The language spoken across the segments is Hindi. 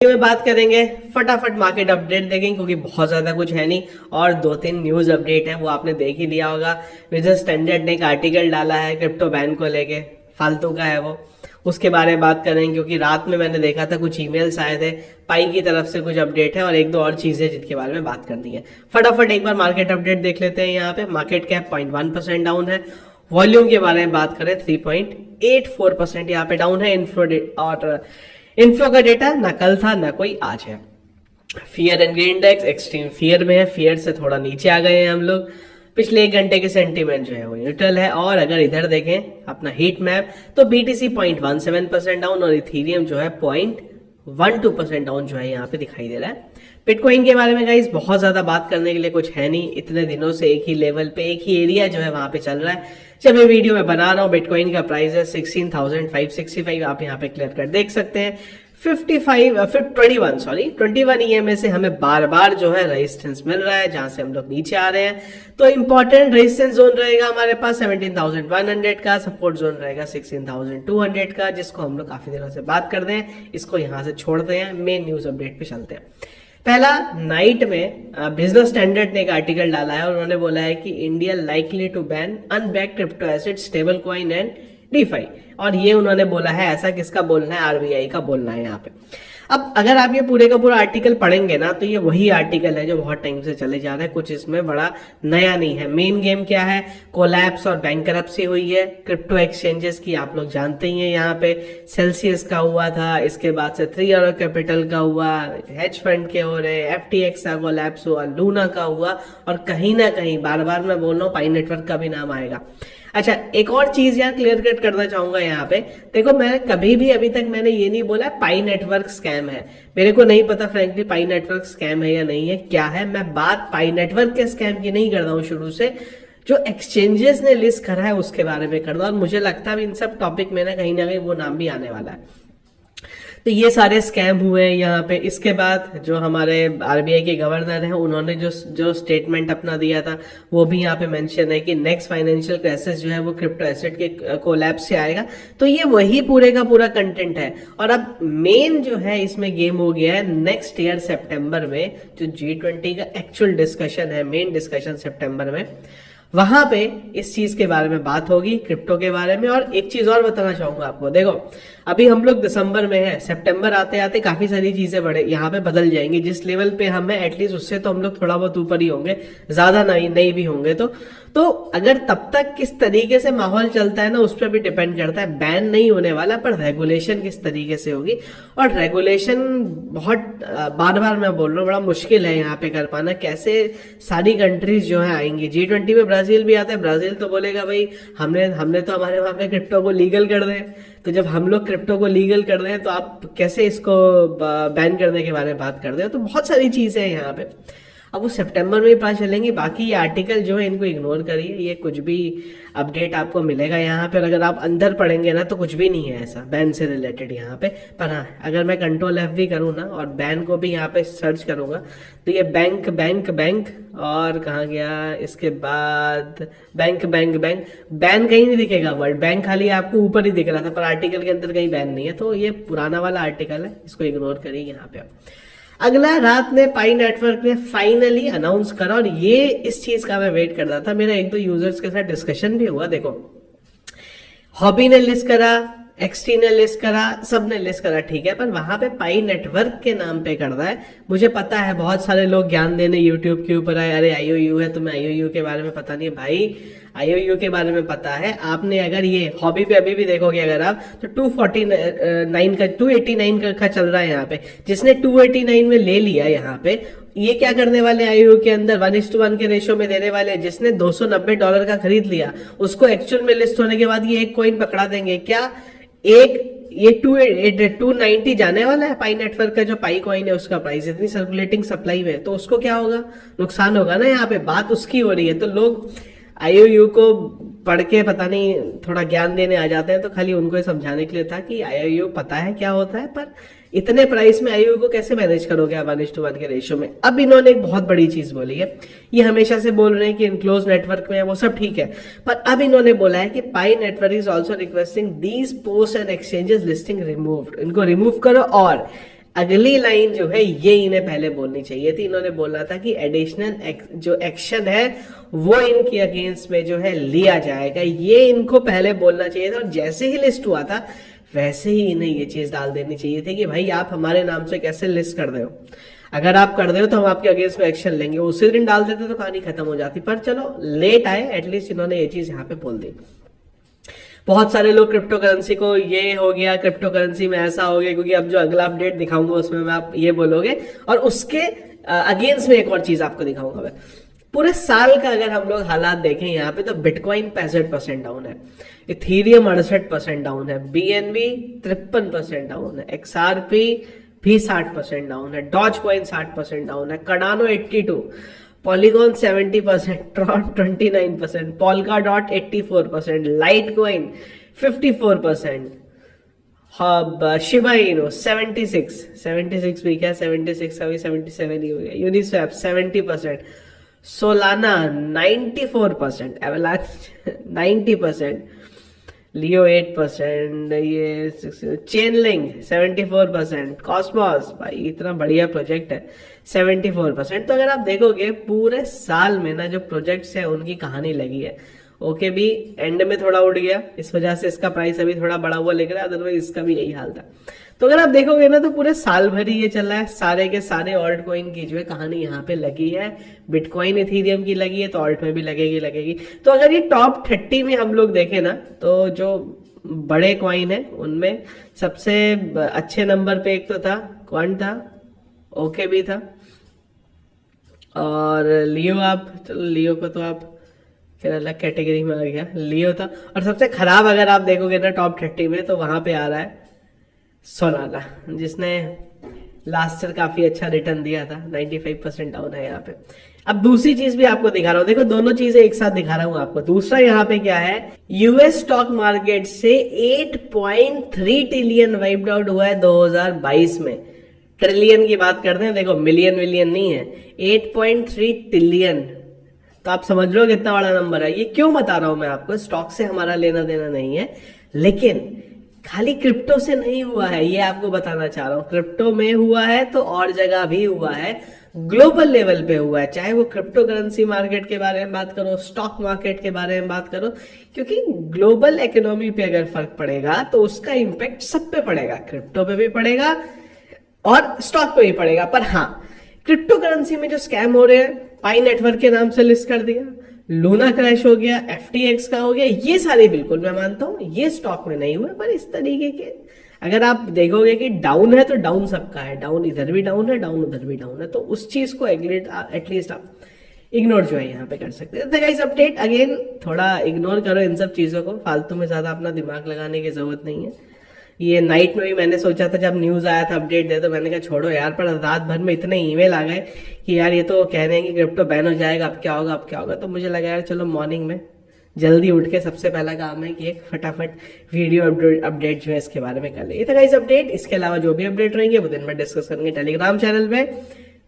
में बात करेंगे, फटाफट मार्केट अपडेट देखेंगे क्योंकि बहुत ज्यादा कुछ है नहीं और 2-3 न्यूज अपडेट है वो आपने देख ही लिया होगा। बिजनेस स्टैंडर्ड ने एक आर्टिकल डाला है क्रिप्टो बैन को लेके, फालतू का है वो, उसके बारे में बात करेंगे क्योंकि रात में मैंने देखा था कुछ ईमेल्स आए थे पाई की तरफ से, कुछ अपडेट है और एक दो और चीजें जिनके बारे में बात करनी है। फटाफट एक बार मार्केट अपडेट देख लेते हैं। यहाँ पे मार्केट कैप 0.1% डाउन है। वॉल्यूम के बारे में बात करें 3.84% यहाँ पे डाउन है। इन्फ्लो का डेटा ना कल था ना कोई आज है। Fear and index extreme fear में है, फियर से थोड़ा नीचे आ गए हैं हम लोग। पिछले 1 घंटे के सेंटीमेंट जो है वो न्यूट्रल है। और अगर इधर देखें अपना हीट मैप तो बीटीसी 0.17% डाउन और इथीरियम जो है 0.12% डाउन जो है यहाँ पे दिखाई दे रहा है। बिटकॉइन के बारे में गाइस बहुत ज्यादा बात करने के लिए कुछ है नहीं, इतने दिनों से एक ही लेवल पे एक ही एरिया जो है वहां पे चल रहा है। जब ये वीडियो में बना रहा हूँ बिटकॉइन का प्राइस है 16,565, आप यहाँ पे क्लियर कर देख सकते हैं। 21 ईएमए से हमें बार बार जो है रेजिस्टेंस मिल रहा है जहां से हम लोग नीचे आ रहे हैं। तो इंपॉर्टेंट रेजिस्टेंस जोन रहेगा हमारे पास 17,100 का, सपोर्ट जोन रहेगा 16,200 का, जिसको हम लोग काफी दिनों से बात करते हैं। इसको यहां से छोड़ते हैं, मेन न्यूज अपडेट पे चलते हैं। पहला, नाइट में बिजनेस स्टैंडर्ड ने एक आर्टिकल डाला है और उन्होंने बोला है कि India likely to ban unbacked crypto asset, stable coin and DeFi. और ये उन्होंने बोला है, ऐसा किसका बोलना है? आरबीआई का बोलना है यहाँ पे। अब अगर आप ये पूरे का पूरा आर्टिकल पढ़ेंगे ना तो ये वही आर्टिकल है जो बहुत टाइम से चले जा रहा है, कुछ इसमें बड़ा नया नहीं है। मेन गेम क्या है? कोलैप्स और बैंकरप्सी हुई है क्रिप्टो एक्सचेंजेस की, आप लोग जानते ही हैं। यहाँ पे सेल्सियस का हुआ था, इसके बाद से 3 Arrow कैपिटल का हुआ, हेज फंड के हो रहे, एफटीएक्स का कोलैप्स हुआ, लूना का हुआ और कहीं ना कहीं बार बार मैं बोल रहा हूँ पाई नेटवर्क का भी नाम आएगा। अच्छा, एक और चीज यहाँ क्लियर कट करना चाहूंगा। यहाँ पे देखो, मैं कभी भी अभी तक मैंने ये नहीं बोला पाई नेटवर्क स्कैम है। मेरे को नहीं पता फ्रैंकली पाई नेटवर्क स्कैम है या नहीं है, क्या है। मैं बात पाई नेटवर्क के स्कैम की नहीं कर रहा हूँ, शुरू से जो एक्सचेंजेस ने लिस्ट करा है उसके बारे में कर रहा हूँ। और मुझे लगता है इन सब टॉपिक में ना कहीं वो नाम भी आने वाला है। तो ये सारे स्कैम हुए हैं यहाँ पे। इसके बाद जो हमारे आरबीआई के गवर्नर हैं उन्होंने जो स्टेटमेंट अपना दिया था वो भी यहाँ पे मेंशन है कि नेक्स्ट फाइनेंशियल क्राइसिस जो है वो क्रिप्टो एसेट के कोलैप्स से आएगा। तो ये वही पूरे का पूरा कंटेंट है। और अब मेन जो है इसमें गेम हो गया है नेक्स्ट ईयर सितंबर में जो G20 का एक्चुअल डिस्कशन है, मेन डिस्कशन सितंबर में, वहां पे इस चीज के बारे में बात होगी, क्रिप्टो के बारे में। और एक चीज और बताना चाहूंगा आपको, देखो अभी हम लोग दिसंबर में है, सितंबर आते आते काफी सारी चीजें बड़े यहाँ पे बदल जाएंगी। जिस लेवल पे हम है एटलीस्ट उससे तो हम लोग थोड़ा बहुत ऊपर ही होंगे, ज्यादा नहीं भी होंगे। तो अगर तब तक किस तरीके से माहौल चलता है ना उस पर भी डिपेंड करता है। बैन नहीं होने वाला, पर रेगुलेशन किस तरीके से होगी। और रेगुलेशन बहुत बार बार मैं बोल रहा हूँ बड़ा मुश्किल है यहाँ पे कर पाना। कैसे सारी कंट्रीज जो है आएंगी, G20 में ब्राजील भी आता है, ब्राजील तो बोलेगा भाई हमने तो हमारे वहां पे क्रिप्टो को लीगल कर दे। तो जब हम लोग क्रिप्टो को लीगल कर रहे हैं तो आप कैसे इसको बैन करने के बारे में बात कर रहे हो? तो बहुत सारी चीजें हैं यहाँ पे, अब वो सितंबर में ही पता चलेंगी। बाकी ये आर्टिकल जो है इनको इग्नोर करिए, ये कुछ भी अपडेट आपको मिलेगा यहाँ पे। अगर आप अंदर पढ़ेंगे ना तो कुछ भी नहीं है ऐसा बैन से रिलेटेड यहाँ पे। पर हाँ, अगर मैं कंट्रोल F भी करूँ ना और बैन को भी यहाँ पे सर्च करूंगा तो ये बैंक बैंक बैंक और कहाँ गया, इसके बाद बैंक बैंक बैंक, बैन कहीं नहीं दिखेगा वर्ड, बैंक खाली आपको ऊपर ही दिख रहा था पर आर्टिकल के अंदर कहीं बैन नहीं है। तो ये पुराना वाला आर्टिकल है, इसको इग्नोर करिए यहाँ पे। अगला, रात में पाई नेटवर्क ने फाइनली अनाउंस करा और ये इस चीज का मैं वेट कर रहा था। मेरा 1-2 यूजर्स के साथ डिस्कशन भी हुआ। देखो, हॉबी ने लिस्ट करा, एक्सटी ने लिस्ट करा, सब ने लिस्ट करा, ठीक है, पर वहां पे पाई नेटवर्क के नाम पे कर रहा है। मुझे पता है बहुत सारे लोग ज्ञान देने यूट्यूब के ऊपर आए, अरे IOU है, तुम्हें IOU के बारे में पता नहीं है। भाई IOU के बारे में पता है। आपने अगर ये हॉबी पे अभी भी देखोगे अगर आप तो 289 का चल रहा है यहाँ पे। जिसने 289 में ले लिया यहाँ पे, ये क्या करने वाले IOU के अंदर 1:1 के रेशियो में देने वाले। जिसने $290 का खरीद लिया उसको एक्चुअल में लिस्ट होने के बाद ये एक कॉइन पकड़ा देंगे क्या? ये 290 जाने वाला है पाई नेटवर्क का जो पाई कॉइन है उसका प्राइस, इतनी सर्कुलेटिंग सप्लाई में, तो उसको क्या होगा? नुकसान होगा ना। यहाँ पे बात उसकी हो रही है। तो लोग IOU को पढ़ के पता नहीं थोड़ा ज्ञान देने आ जाते हैं, तो खाली उनको समझाने के लिए था कि IOU पता है क्या होता है, पर इतने प्राइस में IOU को कैसे मैनेज करोगे आप 1:1 के रेशियो में। अब इन्होंने एक बहुत बड़ी चीज बोली है, ये हमेशा से बोल रहे हैं कि इनक्लोज नेटवर्क में है, वो सब ठीक है, पर अब इन्होंने बोला है कि Pi network is also requesting these post and exchanges listing removed, इनको रिमूव करो। और अगली लाइन जो है ये इन्हें पहले बोलनी चाहिए थी। इन्होंने बोला था कि एडिशनल जो एक्शन है वो इनके अगेंस्ट में जो है लिया जाएगा, ये इनको पहले बोलना चाहिए था। और जैसे ही लिस्ट हुआ था वैसे ही इन्हें ये चीज डाल देनी चाहिए थी कि भाई आप हमारे नाम से कैसे लिस्ट कर रहे हो, अगर आप कर रहे हो तो हम आपके अगेंस्ट में एक्शन लेंगे। उसी दिन डाल देते तो कहानी खत्म हो जाती, पर चलो लेट आए, एटलीस्ट इन्होंने ये चीज यहाँ पे बोल दी। बहुत सारे लोग क्रिप्टो करेंसी को ये हो गया, क्रिप्टो करेंसी में ऐसा हो गया, क्योंकि अब जो अगला अपडेट दिखाऊंगा उसमें मैं आप ये बोलोगे, और उसके अगेंस्ट में एक और चीज आपको दिखाऊंगा मैं। पूरे साल का अगर हम लोग हालात देखें यहाँ पे, तो बिटकॉइन 65% डाउन है, इथीरियम 68% डाउन है, बीएनबी 53% डाउन है, एक्सआरपी भी 60% डाउन है, डॉज कॉइन 60% डाउन है, Cardano 82%, polygon 70%, Tron 29%, polka dot 84%, light coin 54%, Shiba इनो 76 भी क्या 76 अभी 77 ही हो गया, यूनिस्वैप 70%, सोलाना 94%, एवलांच 90%, लियो 8%, ये चेनलिंक 74%, कॉस्मोस भाई इतना बढ़िया प्रोजेक्ट है 74%। तो अगर आप देखोगे पूरे साल में ना जो प्रोजेक्ट्स है उनकी कहानी लगी है। ओके भी एंड में थोड़ा उड़ गया, इस वजह से इसका प्राइस अभी थोड़ा बढ़ा हुआ लग रहा है, अदरवाइज इसका भी यही हाल था। तो अगर आप देखोगे ना तो पूरे साल भर ही ये चल रहा है, सारे के सारे ऑल्ट कॉइन की जो है कहानी यहाँ पे लगी है, बिटकॉइन इथीरियम की लगी है, तो ऑल्ट में भी लगेगी। तो अगर ये टॉप 30 में हम लोग देखें ना, तो जो बड़े कॉइन है उनमें सबसे अच्छे नंबर पे एक तो था, कौन था, ओके भी था, और लियो। आप चलो लियो को तो आप फिर अलग कैटेगरी में आ गया, लियो था। और सबसे खराब अगर आप देखोगे ना टॉप 30 में, तो वहां पे आ रहा है सोलाना, जिसने लास्ट ईयर काफी अच्छा रिटर्न दिया था, 95% डाउन है यहाँ पे। अब दूसरी चीज भी आपको दिखा रहा हूँ, देखो दोनों चीजें एक साथ दिखा रहा हूँ आपको। दूसरा यहाँ पे क्या है, यूएस स्टॉक मार्केट से 8.3 ट्रिलियन वाइप्ड आउट हुआ है 2022 में। ट्रिलियन की बात करते हैं, देखो मिलियन विलियन नहीं है, 8.3 ट्रिलियन। तो आप समझ लो कितना बड़ा नंबर है। ये क्यों बता रहा हूं मैं आपको, स्टॉक से हमारा लेना देना नहीं है, लेकिन खाली क्रिप्टो से नहीं हुआ है, ये आपको बताना चाह रहा हूं। क्रिप्टो में हुआ है तो और जगह भी हुआ है, ग्लोबल लेवल पे हुआ है, चाहे वो क्रिप्टो करेंसी मार्केट के बारे में बात करो, स्टॉक मार्केट के बारे में बात करो, क्योंकि ग्लोबल इकोनॉमी पे अगर फर्क पड़ेगा तो उसका इंपैक्ट सब पे पड़ेगा, क्रिप्टो पे भी पड़ेगा और स्टॉक पे भी पड़ेगा। पर हाँ, क्रिप्टो करेंसी में जो स्कैम हो रहे हैं, पाई नेटवर्क के नाम से लिस्ट कर दिया, लूना क्रैश हो गया, FTX का हो गया, ये सारे बिल्कुल मैं मानता हूं ये स्टॉक में नहीं हुए। पर इस तरीके के अगर आप देखोगे कि डाउन है तो डाउन सबका है, डाउन इधर भी डाउन है, डाउन उधर भी डाउन है, तो उस चीज को एटलीस्ट आप इग्नोर जो है यहाँ पे कर सकते हैं। तो गाइस अपडेट अगेन थोड़ा इग्नोर करो इन सब चीजों को, फालतू में ज्यादा अपना दिमाग लगाने की जरूरत नहीं है। ये नाइट में भी मैंने सोचा था, जब न्यूज आया था अपडेट दे, तो मैंने कहा छोड़ो यार, पर रात भर में इतने ईमेल आ गए कि यार ये तो कह रहे हैं कि क्रिप्टो बैन हो जाएगा, अब क्या होगा अब क्या होगा। तो मुझे लगा यार चलो मॉर्निंग में जल्दी उठ के सबसे पहला काम है कि एक फटाफट वीडियो अपडेट जो है इसके बारे में कर ले। ये था गाइस अपडेट। इसके अलावा जो भी अपडेट रहेंगे वो दिन में डिस्कस करेंगे टेलीग्राम चैनल पे,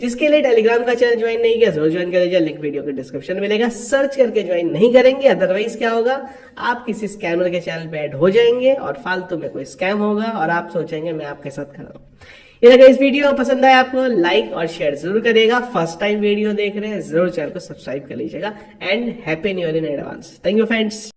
जिसके लिए टेलीग्राम का चैनल ज्वाइन नहीं किया जरूर ज्वाइन कर लीजिए, लिंक वीडियो के डिस्क्रिप्शन में मिलेगा, सर्च करके ज्वाइन नहीं करेंगे, अदरवाइज क्या होगा, आप किसी स्कैमर के चैनल पे ऐड हो जाएंगे और फालतू में कोई स्कैम होगा और आप सोचेंगे मैं आपके साथ खड़ा हूं। ये अगर इस वीडियो पसंद आया आपको, लाइक और शेयर जरूर करेगा। फर्स्ट टाइम वीडियो देख रहे हैं जरूर चैनल को सब्सक्राइब कर लीजिएगा, and happy new year in advance. Thank you friends.